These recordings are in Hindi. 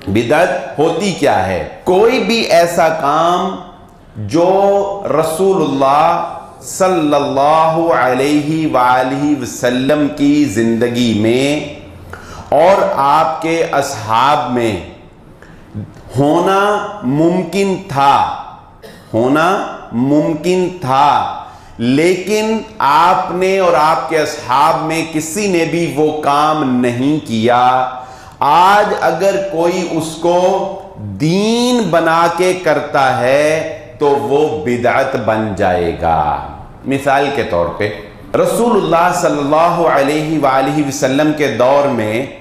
बिदअत होती क्या है? कोई भी ऐसा काम जो रसूलुल्लाह सल्लल्लाहु अलैहि वालैहि वसल्लम की ज़िंदगी में और आपके असहाब में होना मुमकिन था, लेकिन आपने और आपके असहाब में किसी ने भी वो काम नहीं किया। आज अगर कोई उसको दीन बना के करता है तो वो बिदअत बन जाएगा। मिसाल के तौर पे रसूलुल्लाह सल्लल्लाहु अलैहि वालैहि वसल्लम के दौर में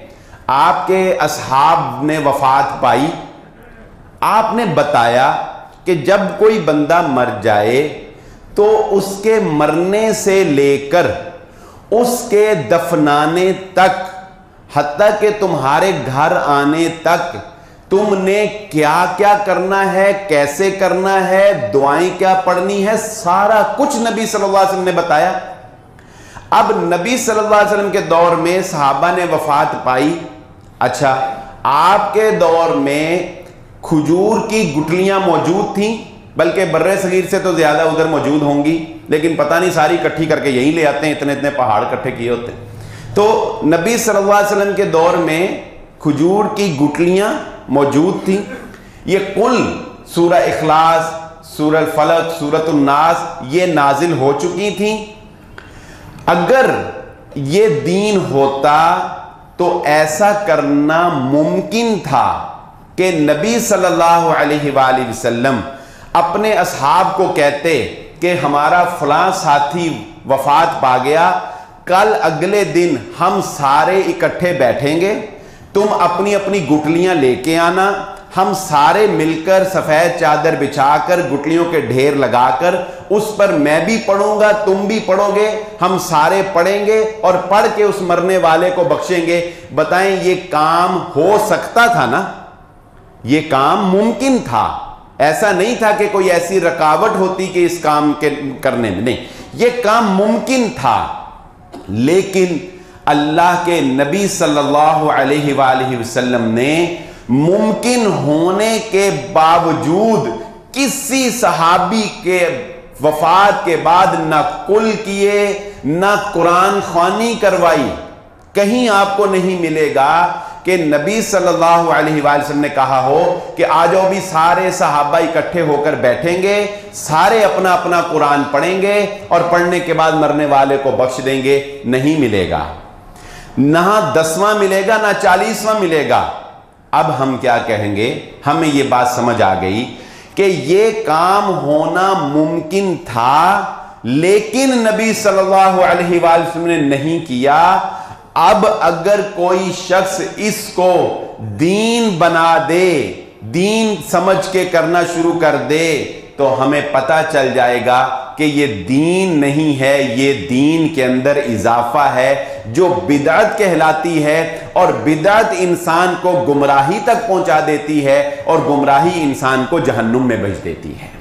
आपके असहाब ने वफात पाई। आपने बताया कि जब कोई बंदा मर जाए तो उसके मरने से लेकर उसके दफनाने तक, हत्ता कि तुम्हारे घर आने तक तुमने क्या क्या करना है, कैसे करना है, दुआएं क्या पढ़नी है, सारा कुछ नबी सल्लल्लाहु अलैहि वसल्लम ने बताया। अब नबी सल्लल्लाहु अलैहि वसल्लम के दौर में सहाबा ने वफात पाई। अच्छा, आपके दौर में खजूर की गुठलियां मौजूद थीं, बल्कि बर्रे सगीर से तो ज्यादा उधर मौजूद होंगी, लेकिन पता नहीं सारी इकट्ठी करके यहीं ले आते हैं, इतने इतने पहाड़ इकट्ठे किए होते हैं। तो नबी सल्लल्लाहु अलैहि वसल्लम के दौर में खजूर की गुठलियां मौजूद थी। ये कुल सूरह इखलास, सूरह फलक, सूरह नास ये नाजिल हो चुकी थी। अगर ये दीन होता तो ऐसा करना मुमकिन था कि नबी सल्लल्लाहु अलैहि वसल्लम अपने असहाब को कहते कि हमारा फलां साथी वफात पा गया, कल अगले दिन हम सारे इकट्ठे बैठेंगे, तुम अपनी अपनी गुठलियां लेके आना, हम सारे मिलकर सफेद चादर बिछाकर गुठलियों के ढेर लगाकर उस पर मैं भी पढ़ूंगा, तुम भी पढ़ोगे, हम सारे पढ़ेंगे और पढ़ के उस मरने वाले को बख्शेंगे। बताएं, ये काम हो सकता था ना? ये काम मुमकिन था। ऐसा नहीं था कि कोई ऐसी रुकावट होती कि इस काम के करने में, नहीं, ये काम मुमकिन था। लेकिन अल्लाह के नबी सल्लल्लाहु अलैहि वसल्लम ने मुमकिन होने के बावजूद किसी सहाबी के वफात के बाद न कुल किए, न कुरान ख्वानी करवाई। कहीं आपको नहीं मिलेगा कि नबी सल्लल्लाहु अलैहि वसल्लम ने कहा हो कि आ जाओ भी सारे सहाबा इकट्ठे होकर बैठेंगे, सारे अपना अपना कुरान पढ़ेंगे और पढ़ने के बाद मरने वाले को बख्श देंगे। नहीं मिलेगा, ना 10वां मिलेगा, ना 40वां मिलेगा। अब हम क्या कहेंगे? हमें यह बात समझ आ गई कि यह काम होना मुमकिन था, लेकिन नबी सल्लल्लाहु अलैहि वसल्लम ने नहीं किया। अब अगर कोई शख्स इसको दीन बना दे, दीन समझ के करना शुरू कर दे, तो हमें पता चल जाएगा कि ये दीन नहीं है, ये दीन के अंदर इजाफा है जो बिदअत कहलाती है। और बिदअत इंसान को गुमराही तक पहुंचा देती है और गुमराही इंसान को जहन्नुम में भेज देती है।